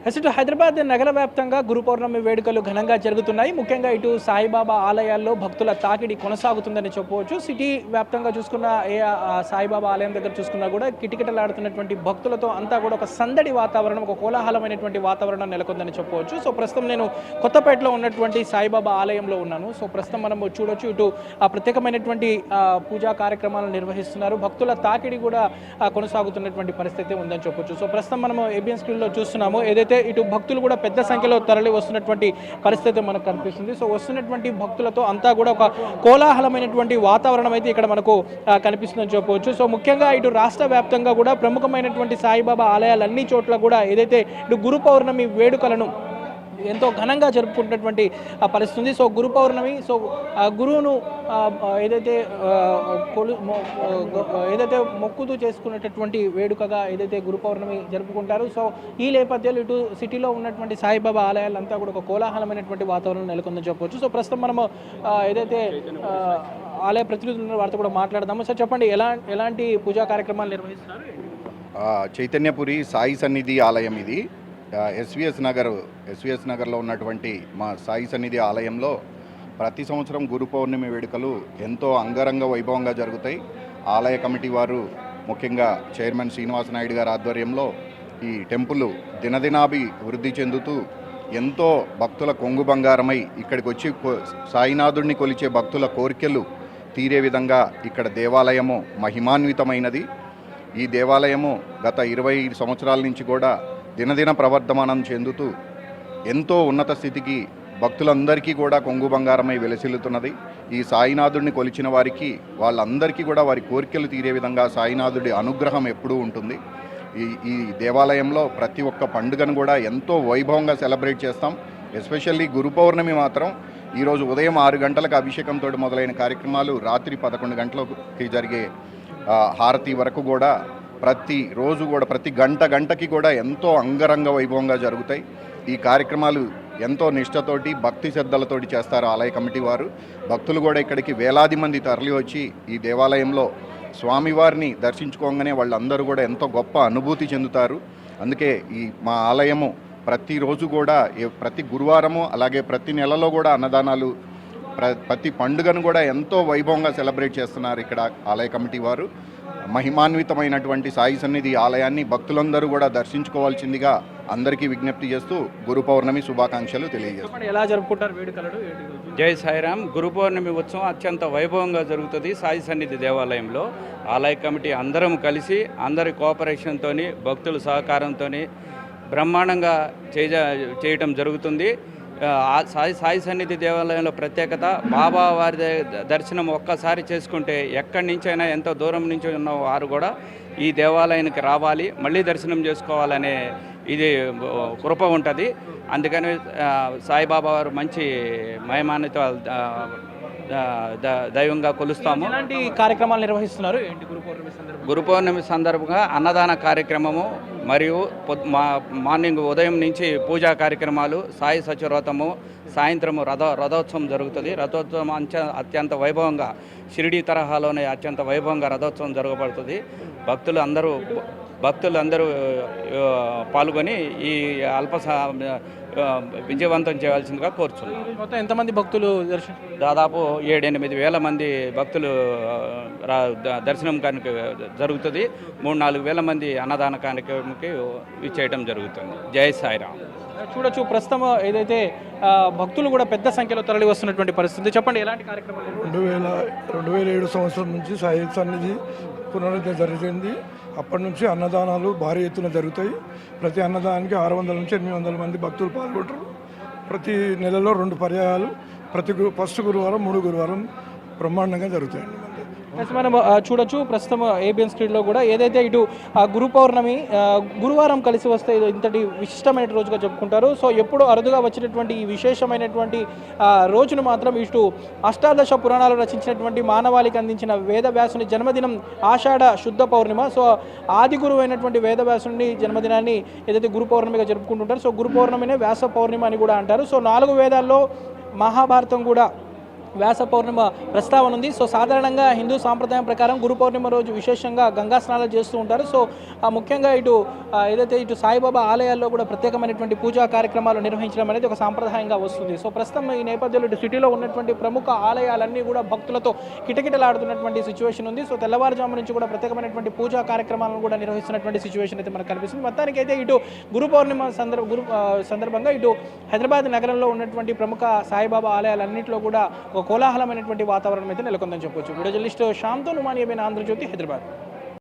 ఇటు హైదరాబాద్ నగర వ్యాప్తంగా గురు పౌర్ణమి వేడుకలు ఘనంగా జరుగుతున్నాయి. ముఖ్యంగా ఇటు సాయిబాబా ఆలయాల్లో భక్తుల తాకిడి కొనసాగుతుందని చెప్పవచ్చు. సిటీ వ్యాప్తంగా చూసుకున్న సాయిబాబా ఆలయం దగ్గర చూసుకున్నా కూడా కిటకిటలాడుతున్నటువంటి భక్తులతో అంతా కూడా ఒక సందడి వాతావరణం, ఒక కోలాహలమైనటువంటి వాతావరణం నెలకొందని చెప్పవచ్చు. సో ప్రస్తుతం నేను కొత్తపేటలో ఉన్నటువంటి సాయిబాబా ఆలయంలో ఉన్నాను. సో ప్రస్తుతం మనం చూడొచ్చు, ఇటు ప్రత్యేకమైనటువంటి పూజా కార్యక్రమాలను నిర్వహిస్తున్నారు. భక్తుల తాకిడి కూడా కొనసాగుతున్నటువంటి పరిస్థితి ఉందని చెప్పవచ్చు. సో ప్రస్తుతం మనం ఏబిఎన్ స్క్రీన్లో చూస్తున్నాము. ఏదైతే ఇటు భక్తులు కూడా పెద్ద సంఖ్యలో తరలి వస్తున్నటువంటి పరిస్థితి మనకు కనిపిస్తుంది. సో వస్తున్నటువంటి భక్తులతో అంతా కూడా ఒక కోలాహలమైనటువంటి వాతావరణం అయితే ఇక్కడ మనకు కనిపిస్తుందని చెప్పవచ్చు. సో ముఖ్యంగా ఇటు రాష్ట్ర వ్యాప్తంగా కూడా ప్రముఖమైనటువంటి సాయిబాబా ఆలయాలన్ని చోట్ల కూడా ఏదైతే ఇటు గురు పౌర్ణమి వేడుకలను ఎంతో ఘనంగా జరుపుకుంటున్నటువంటి పరిస్థితి ఉంది. సో గురు పౌర్ణమి, సో గురువును ఏదైతే మొక్కుతూ చేసుకునేటటువంటి వేడుకగా ఏదైతే గురు పౌర్ణమి జరుపుకుంటారు. సో ఈ నేపథ్యంలో ఇటు సిటీలో ఉన్నటువంటి సాయిబాబా ఆలయాలంతా కూడా ఒక కోలాహలమైనటువంటి వాతావరణం నెలకొందని చెప్పవచ్చు. సో ప్రస్తుతం మనము ఏదైతే ఆలయ ప్రతినిధులు వారితో కూడా మాట్లాడదాము. సార్ చెప్పండి, ఎలాంటి పూజా కార్యక్రమాలు నిర్వహిస్తున్నారు? చైతన్యపురి సాయి సన్నిధి ఆలయం ఇది. ఎస్విఎస్ నగర్లో ఉన్నటువంటి మా సాయి సన్నిధి ఆలయంలో ప్రతి సంవత్సరం గురు పౌర్ణమి వేడుకలు ఎంతో అంగరంగ వైభవంగా జరుగుతాయి. ఆలయ కమిటీ వారు, ముఖ్యంగా చైర్మన్ శ్రీనివాస నాయుడు గారి ఆధ్వర్యంలో ఈ టెంపుల్ దినదినాభివృద్ధి చెందుతూ ఎంతో భక్తుల కొంగు బంగారమై ఇక్కడికి వచ్చి సాయినాథుడిని కొలిచే భక్తుల కోరికలు తీరే విధంగా ఇక్కడ దేవాలయము మహిమాన్వితమైనది. ఈ దేవాలయము గత 20 సంవత్సరాల నుంచి కూడా దినదిన ప్రవర్ధమానం చెందుతూ ఎంతో ఉన్నత స్థితికి భక్తులందరికీ కూడా కొంగు బంగారమై వెలసిల్లుతున్నది. ఈ సాయినాథుడిని కొలిచిన వారికి, వాళ్ళందరికీ కూడా వారి కోరికలు తీరే విధంగా సాయినాథుడి అనుగ్రహం ఎప్పుడూ ఉంటుంది. ఈ దేవాలయంలో ప్రతి ఒక్క పండుగను కూడా ఎంతో వైభవంగా సెలబ్రేట్ చేస్తాం. ఎస్పెషల్లీ గురు పౌర్ణమి మాత్రం ఈరోజు ఉదయం 6 గంటలకు అభిషేకంతో మొదలైన కార్యక్రమాలు రాత్రి 11 గంటలకి జరిగే హారతి వరకు కూడా ప్రతిరోజు కూడా ప్రతి గంటకి కూడా ఎంతో అంగరంగ వైభవంగా జరుగుతాయి. ఈ కార్యక్రమాలు ఎంతో నిష్ఠతోటి, భక్తి శ్రద్ధలతోటి చేస్తారు ఆలయ కమిటీ వారు. భక్తులు కూడా ఇక్కడికి వేలాది మంది తరలి వచ్చి ఈ దేవాలయంలో స్వామివారిని దర్శించుకోగానే వాళ్ళందరూ కూడా ఎంతో గొప్ప అనుభూతి చెందుతారు. అందుకే ఈ మా ఆలయము ప్రతిరోజు కూడా, ప్రతి గురువారము అలాగే ప్రతి నెలలో కూడా అన్నదానాలు, ప్రతి పండుగను కూడా ఎంతో వైభవంగా సెలబ్రేట్ చేస్తున్నారు ఇక్కడ ఆలయ కమిటీ వారు. మహిమాన్వితమైనటువంటి సాయి సన్నిధి ఆలయాన్ని భక్తులందరూ కూడా దర్శించుకోవాల్సిందిగా అందరికీ విజ్ఞప్తి చేస్తూ గురు పౌర్ణమి శుభాకాంక్షలు తెలియజేస్తారు. ఎలా జరుపుకుంటారు వేడుకలను? జై సాయిరామ్. గురు పౌర్ణమి ఉత్సవం అత్యంత వైభవంగా జరుగుతుంది సాయి సన్నిధి దేవాలయంలో. ఆలయ కమిటీ అందరం కలిసి, అందరి కోఆపరేషన్తో, భక్తుల సహకారంతో బ్రహ్మాండంగా చేయటం జరుగుతుంది. సాయి సన్నిధి దేవాలయంలో ప్రత్యేకత, బాబా వారి దర్శనం ఒక్కసారి చేసుకుంటే ఎక్కడి నుంచైనా, ఎంతో దూరం నుంచి ఉన్న వారు కూడా ఈ దేవాలయానికి రావాలి, మళ్ళీ దర్శనం చేసుకోవాలనే ఇది కృప ఉంటుంది. అందుకని సాయిబాబా వారు మంచి మహిమాన్విత దైవంగా కొలుస్తాము. ఎలాంటి కార్యక్రమాలు నిర్వహిస్తున్నారు? గురు పౌర్ణమి సందర్భంగా అన్నదాన కార్యక్రమము మరియు మార్నింగ్ ఉదయం నుంచి పూజా కార్యక్రమాలు, సాయి సత్యవ్రతము, సాయంత్రము రథోత్సవం జరుగుతుంది. రథోత్సవం అత్యంత వైభవంగా, షిరిడీ తరహాలోనే అత్యంత వైభవంగా రథోత్సవం జరగబడుతుంది. భక్తులు అందరూ పాల్గొని ఈ విజయవంతం చేయాల్సిందిగా కోరుచున్నాం. మొత్తం ఎంతమంది భక్తులు దాదాపు 7-8 వేల మంది భక్తులు దర్శనం కనుక జరుగుతుంది. 3-4 వేల మంది అన్నదాన కార్యక్రమంకి చేయడం జరుగుతుంది. జై సాయిరామ్. చూడొచ్చు, ప్రస్తుతం ఏదైతే భక్తులు కూడా పెద్ద సంఖ్యలో తరలి వస్తున్నటువంటి పరిస్థితి. చెప్పండి, ఎలాంటి కార్యక్రమాలు? 2007 సంవత్సరం నుంచి సాయి సన్నిధి పునరుద్ధరణ జరిగింది. అప్పటి నుంచి అన్నదానాలు భారీ ఎత్తున జరుగుతాయి. ప్రతి అన్నదానానికి 600 నుంచి 800 మంది భక్తులు పాల్గొంటారు. ప్రతి నెలలో 2 పర్యాయాలు, ఫస్ట్ గురువారం, 3 గురువారం బ్రహ్మాండంగా జరుగుతాయండి. మనం చూడొచ్చు, ప్రస్తుతం ఏబిఎన్ స్క్రీన్లో కూడా ఏదైతే ఇటు గురు పౌర్ణమి గురువారం కలిసి వస్తే ఇంతటి విశిష్టమైన రోజుగా చెప్పుకుంటారు. సో ఎప్పుడో అరుదుగా వచ్చినటువంటి ఈ విశేషమైనటువంటి రోజును మాత్రం ఇటు అష్టాదశ పురాణాలు రచించినటువంటి మానవాళికి అందించిన వేదవ్యాసుని జన్మదినం ఆషాఢ శుద్ధ పౌర్ణిమ. సో ఆది గురువు అయినటువంటి వేదవ్యాసుని జన్మదినాన్ని ఏదైతే గురు పౌర్ణమిగా జరుపుకుంటుంటారు. సో గురు పౌర్ణమినే వ్యాస పౌర్ణిమ అని కూడా అంటారు. సో 4 వేదాల్లో మహాభారతం కూడా వ్యాస పౌర్ణిమ ప్రస్తావన ఉంది. సో సాధారణంగా హిందూ సాంప్రదాయం ప్రకారం గురు పౌర్ణిమ రోజు విశేషంగా గంగా స్నానాలు చేస్తూ ఉంటారు. సో ముఖ్యంగా ఏదైతే ఇటు సాయిబాబా ఆలయాల్లో కూడా ప్రత్యేకమైనటువంటి పూజా కార్యక్రమాలు నిర్వహించడం అనేది ఒక సాంప్రదాయంగా వస్తుంది. సో ప్రస్తుతం ఈ నేపథ్యంలో ఇటు సిటీలో ఉన్నటువంటి ప్రముఖ ఆలయాలన్నీ కూడా భక్తులతో కిటకిటలాడుతున్నటువంటి సిచ్యువేషన్ ఉంది. సో తెల్లవారుజాము నుంచి కూడా ప్రత్యేకమైనటువంటి పూజా కార్యక్రమాలను కూడా నిర్వహిస్తున్నటువంటి సిచ్యువేషన్ అయితే మనకు కనిపిస్తుంది. మొత్తానికి అయితే ఇటు గురు పౌర్ణిమ సందర్భంగా ఇటు హైదరాబాద్ నగరంలో ఉన్నటువంటి ప్రముఖ సాయిబాబా ఆలయాలన్నింటిలో కూడా ఒక కోలాహలమైనటువంటి వాతావరణం అయితే నెలకొందని చెప్పొచ్చు. వీడియో జర్నలిస్ట్ శ్యామ్తో నుమానియమైన ఆంధ్రజ్యోతి, హైదరాబాద్.